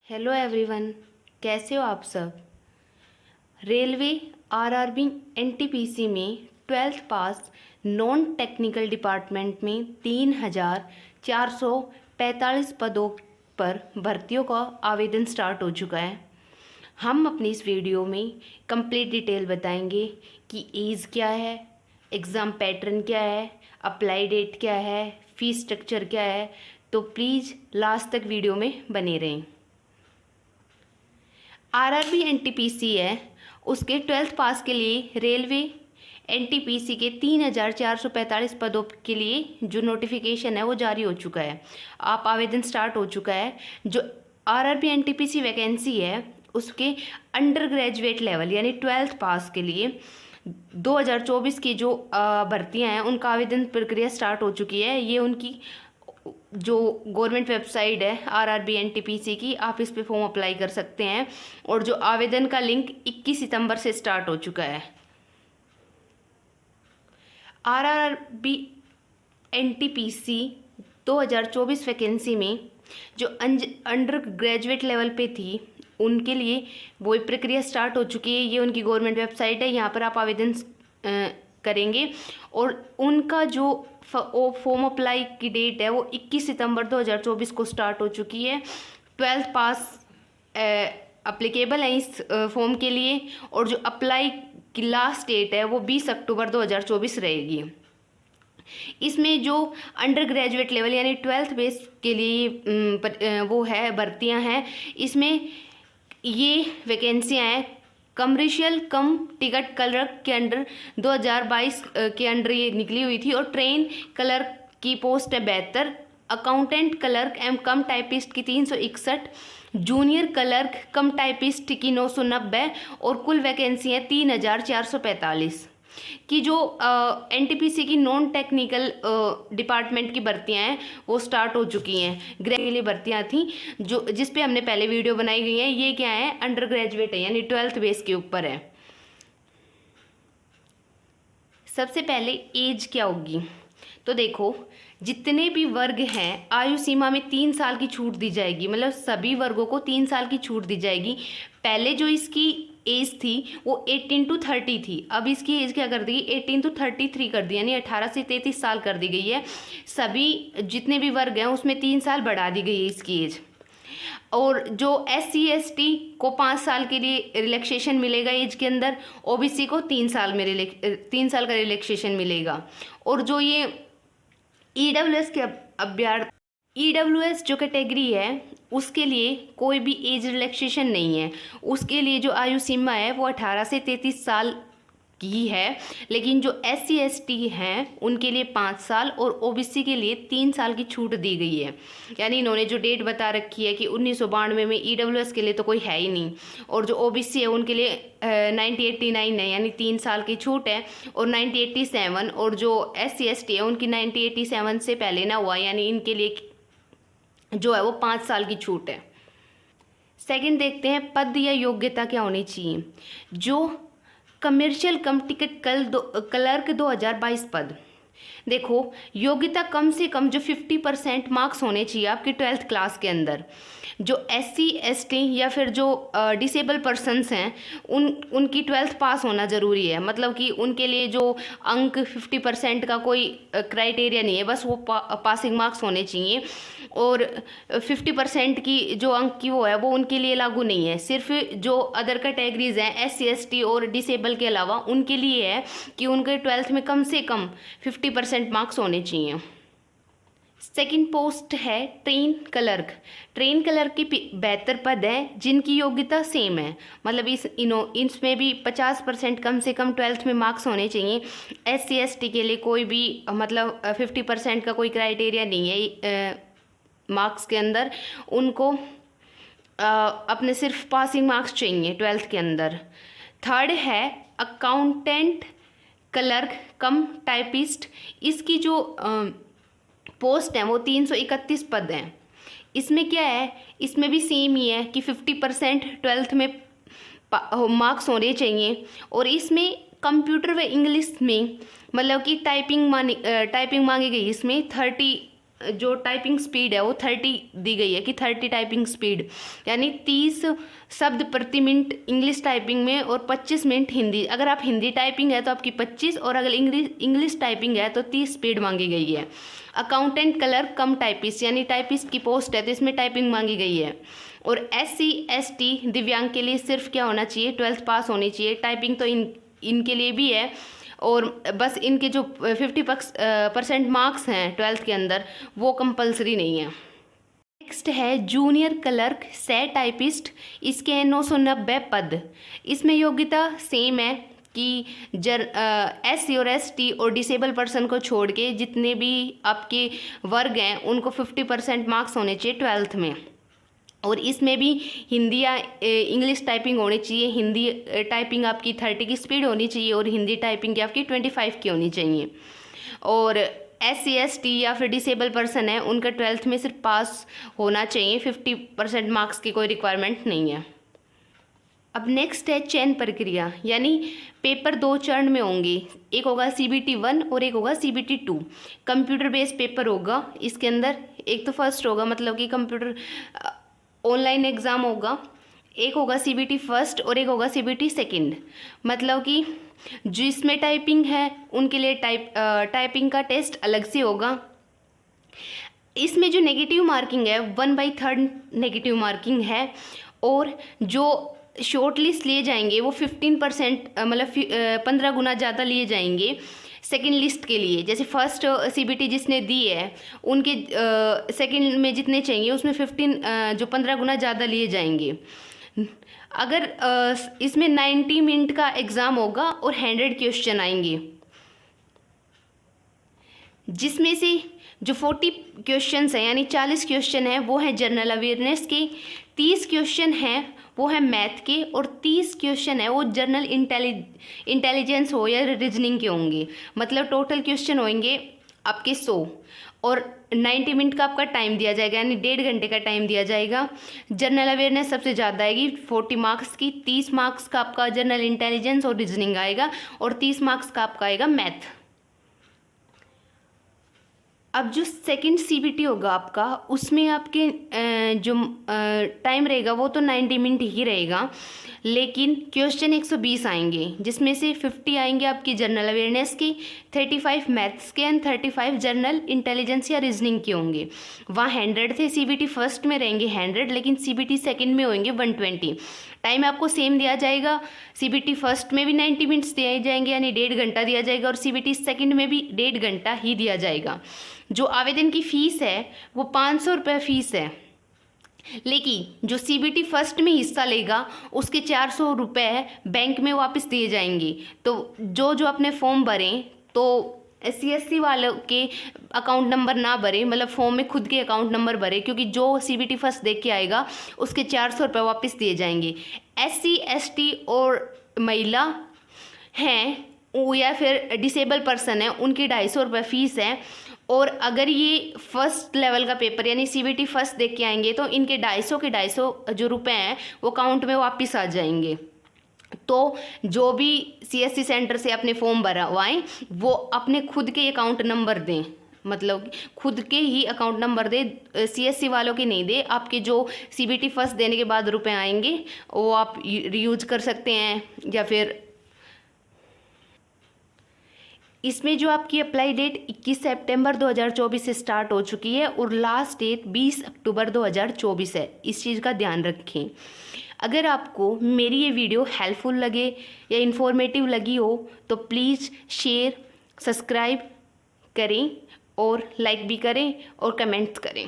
Hello everyone, कैसे हो आप सब। रेलवे आरआरबी एनटीपीसी में 12th पास नॉन टेक्निकल डिपार्टमेंट में 3,445 पदों पर भर्तियों का आवेदन स्टार्ट हो चुका है। हम अपनी इस वीडियो में कंप्लीट डिटेल बताएंगे कि एज क्या है, एग्ज़ाम पैटर्न क्या है, अप्लाई डेट क्या है, फीस स्ट्रक्चर क्या है। तो प्लीज़ लास्ट तक वीडियो में बने रहें। आरआरबी एनटीपीसी है, उसके 12th पास के लिए रेलवे एनटीपीसी के 3,445 पदों के लिए जो नोटिफिकेशन है वो जारी हो चुका है। आप आवेदन स्टार्ट हो चुका है। जो आरआरबी एनटीपीसी वैकेंसी है उसके अंडर ग्रेजुएट लेवल यानी 12th पास के लिए 2024 की जो भर्तियां हैं उनका आवेदन प्रक्रिया स्टार्ट हो चुकी है। ये उनकी जो गवर्नमेंट वेबसाइट है आरआरबी एनटीपीसी की, आप इस पे फॉर्म अप्लाई कर सकते हैं। और जो आवेदन का लिंक 21 सितंबर से स्टार्ट हो चुका है। आरआरबी एनटीपीसी 2024 वैकेंसी में जो अंडर ग्रेजुएट लेवल पे थी उनके लिए वो प्रक्रिया स्टार्ट हो चुकी है। ये उनकी गवर्नमेंट वेबसाइट है, यहाँ पर आप आवेदन करेंगे। और उनका जो फॉर्म अप्लाई की डेट है वो 21 सितंबर 2024 को स्टार्ट हो चुकी है। 12th पास अप्लीकेबल है इस फॉर्म के लिए। और जो अप्लाई की लास्ट डेट है वो 20 अक्टूबर 2024 रहेगी। इसमें जो अंडर ग्रेजुएट लेवल यानी 12th बेस के लिए वो है भर्तियां हैं। इसमें ये वैकेंसियां हैं कमर्शियल कम टिकट क्लर्क के अंडर 2022 के अंडर ये निकली हुई थी। और ट्रेन क्लर्क की पोस्ट है 72, accountant clerk um cum typist की 361, जूनियर क्लर्क कम टाइपिस्ट की 990 और कुल वैकेंसी है 3,445 की। जो एनटीपीसी की नॉन टेक्निकल डिपार्टमेंट की भर्तियां हैं वो स्टार्ट हो चुकी हैं। ग्रेजुएट के लिए भर्तियां थी जो जिस पे हमने पहले वीडियो बनाई गई है। ये क्या है, अंडर ग्रेजुएट है यानी 12th बेस के ऊपर है। सबसे पहले एज क्या होगी, तो देखो जितने भी वर्ग हैं आयु सीमा में 3 साल की छूट दी जाएगी। मतलब सभी वर्गों को 3 साल की छूट दी जाएगी। पहले जो इसकी एज थी वो 18 to 30 थी, अब इसकी एज क्या कर दी, 18 to 33 कर दी, यानी 18 से 33 साल कर दी गई है। सभी जितने भी वर्ग हैं उसमें 3 साल बढ़ा दी गई है इसकी एज। और जो SC/ST को 5 साल के लिए रिलैक्सेशन मिलेगा एज के अंदर, OBC को 3 साल में 3 साल का रिलैक्सेशन मिलेगा। और जो ये EWS के अभ्यर्थी EWS जो कैटेगरी है उसके लिए कोई भी एज रिलैक्सेशन नहीं है। उसके लिए जो आयु सीमा है वो 18 से 33 साल की है। लेकिन जो SC/ST हैं उनके लिए 5 साल और OBC के लिए 3 साल की छूट दी गई है। यानी इन्होंने जो डेट बता रखी है कि 1992 में EWS के लिए तो कोई है ही नहीं, और जो OBC है उनके लिए 1989 है यानी 3 साल की छूट है। और 1987 और जो SC/ST है उनकी 1987 से पहले ना हुआ, यानी इनके लिए जो है वो 5 साल की छूट है। सेकंड देखते हैं पद या योग्यता क्या होनी चाहिए। जो कमर्शियल कम टिकट क्लर्क 2022 पद, देखो योग्यता कम से कम जो 50% मार्क्स होने चाहिए आपके 12th क्लास के अंदर। जो SC/ST या फिर जो डिसेबल पर्सनस हैं उनकी 12th पास होना ज़रूरी है। मतलब कि उनके लिए जो अंक 50% का कोई क्राइटेरिया नहीं है, बस वो पासिंग मार्क्स होने चाहिए। और 50% की जो अंक की वो है वो उनके लिए लागू नहीं है। सिर्फ जो अदर कैटेगरीज हैं SC/ST और डिसेबल के अलावा उनके लिए है कि उनके 12th में कम से कम 50% मार्क्स होने चाहिए। सेकंड पोस्ट है ट्रेन क्लर्क। ट्रेन क्लर्क की 72 पद है जिनकी योग्यता सेम है। मतलब इसमें भी 50% कम से कम 12th में मार्क्स होने चाहिए। SC/ST के लिए कोई भी मतलब 50% का कोई क्राइटेरिया नहीं है मार्क्स के अंदर। उनको अपने सिर्फ पासिंग मार्क्स चाहिए 12th के अंदर। थर्ड है अकाउंटेंट क्लर्क कम टाइपिस्ट। इसकी जो पोस्ट है वो 331 पद हैं। इसमें क्या है, इसमें भी सेम ही है कि 50% 12th में मार्क्स होने चाहिए। और इसमें कंप्यूटर व इंग्लिश में मतलब कि टाइपिंग मांगी गई। इसमें 30 जो टाइपिंग स्पीड है वो 30 दी गई है कि 30 टाइपिंग स्पीड, यानी 30 शब्द प्रति मिनट इंग्लिश टाइपिंग में और 25 मिनट हिंदी। अगर आप हिंदी टाइपिंग है तो आपकी 25, और अगर इंग्लिश टाइपिंग है तो 30 स्पीड मांगी गई है। अकाउंटेंट क्लर्क कम टाइपिस्ट, यानी टाइपिस्ट की पोस्ट है तो इसमें टाइपिंग मांगी गई है। और SC ST दिव्यांग के लिए सिर्फ क्या होना चाहिए, 12th पास होनी चाहिए। टाइपिंग तो इनके लिए भी है, और बस इनके जो 50% मार्क्स हैं 12th के अंदर वो कंपलसरी नहीं है। नेक्स्ट है जूनियर क्लर्क सह टाइपिस्ट, इसके हैं 990 पद। इसमें योग्यता सेम है कि SC और ST और डिसेबल पर्सन को छोड़ के जितने भी आपके वर्ग हैं उनको 50% मार्क्स होने चाहिए 12th में। और इसमें भी हिंदी या इंग्लिश टाइपिंग होनी चाहिए। हिंदी टाइपिंग आपकी 30 की स्पीड होनी चाहिए और हिंदी टाइपिंग की आपकी 25 की होनी चाहिए। और SC ST या फिर डिसेबल पर्सन है उनका 12th में सिर्फ पास होना चाहिए, 50% मार्क्स की कोई रिक्वायरमेंट नहीं है। अब नेक्स्ट है चयन प्रक्रिया, यानी पेपर 2 चरण में होंगे, एक होगा CBT 1 और एक होगा CBT 2। कंप्यूटर बेस्ड पेपर होगा इसके अंदर। एक तो फर्स्ट होगा मतलब कि कंप्यूटर ऑनलाइन एग्ज़ाम होगा, एक होगा CBT फर्स्ट और एक होगा CBT सेकंड। मतलब कि जिसमें टाइपिंग है उनके लिए टाइपिंग का टेस्ट अलग से होगा। इसमें जो नेगेटिव मार्किंग है 1/3 नेगेटिव मार्किंग है, और जो शॉर्ट लिस्ट लिए जाएंगे वो 15% मतलब 15 गुना ज़्यादा लिए जाएंगे सेकंड लिस्ट के लिए। जैसे फर्स्ट CBT जिसने दी है उनके सेकंड में जितने चाहिए उसमें 15 गुना ज़्यादा लिए जाएंगे। अगर इसमें 90 मिनट का एग्ज़ाम होगा और 100 क्वेश्चन आएंगे, जिसमें से जो 40 क्वेश्चंस हैं यानी 40 क्वेश्चन हैं वो हैं जनरल अवेयरनेस के, 30 क्वेश्चन हैं वो है मैथ के, और 30 क्वेश्चन है वो जनरल इंटेलिजेंस हो या रीजनिंग के होंगे। मतलब टोटल क्वेश्चन होंगे आपके 100, और 90 मिनट का आपका टाइम दिया जाएगा, यानी 1.5 घंटे का टाइम दिया जाएगा। जनरल अवेयरनेस सबसे ज़्यादा आएगी 40 मार्क्स की, 30 मार्क्स का आपका जनरल इंटेलिजेंस और रीजनिंग आएगा, और 30 मार्क्स का आपका आएगा मैथ। अब जो सेकंड CBT होगा आपका उसमें आपके जो टाइम रहेगा वो तो 90 मिनट ही रहेगा, लेकिन क्वेश्चन 120 आएंगे, जिसमें से 50 आएंगे आपकी जनरल अवेयरनेस के, 35 मैथ्स के एंड 35 जनरल इंटेलिजेंस या रीजनिंग के होंगे। वहाँ 100 थे, CBT फर्स्ट में रहेंगे 100, लेकिन CBT सेकंड में होंगे 120। टाइम आपको सेम दिया जाएगा, CBT फर्स्ट में भी 90 मिनट्स दिए जाएंगे यानी 1.5 घंटा दिया जाएगा, और CBT सेकंड में भी 1.5 घंटा ही दिया जाएगा। जो आवेदन की फ़ीस है वो 500 रुपये फ़ीस है, लेकिन जो CBT फर्स्ट में हिस्सा लेगा उसके 400 रुपये बैंक में वापस दिए जाएंगे। तो जो अपने फॉर्म भरें तो SC ST वालों के अकाउंट नंबर ना भरे, मतलब फॉर्म में खुद के अकाउंट नंबर भरे, क्योंकि जो CBT फर्स्ट देख के आएगा उसके 400 रुपये वापस दिए जाएंगे। SC ST और महिला हैं या फिर डिसेबल पर्सन है उनकी 250 रुपये फ़ीस है। और अगर ये फर्स्ट लेवल का पेपर यानी CBT फर्स्ट देख के आएंगे तो इनके 250 जो रुपए हैं वो अकाउंट में वापस आ जाएंगे। तो जो भी CSC सेंटर से अपने फॉर्म भरवाएं वो अपने खुद के अकाउंट नंबर दें, मतलब खुद के ही अकाउंट नंबर दे, CSC वालों के नहीं दे। आपके जो CBT फर्स्ट देने के बाद रुपए आएंगे वो आप यूज कर सकते हैं, या फिर इसमें जो आपकी अप्लाई डेट 21 सितंबर 2024 से स्टार्ट हो चुकी है और लास्ट डेट 20 अक्टूबर 2024 है। इस चीज़ का ध्यान रखें। अगर आपको मेरी ये वीडियो हेल्पफुल लगे या इन्फॉर्मेटिव लगी हो तो प्लीज़ शेयर सब्सक्राइब करें और लाइक भी करें और कमेंट्स करें।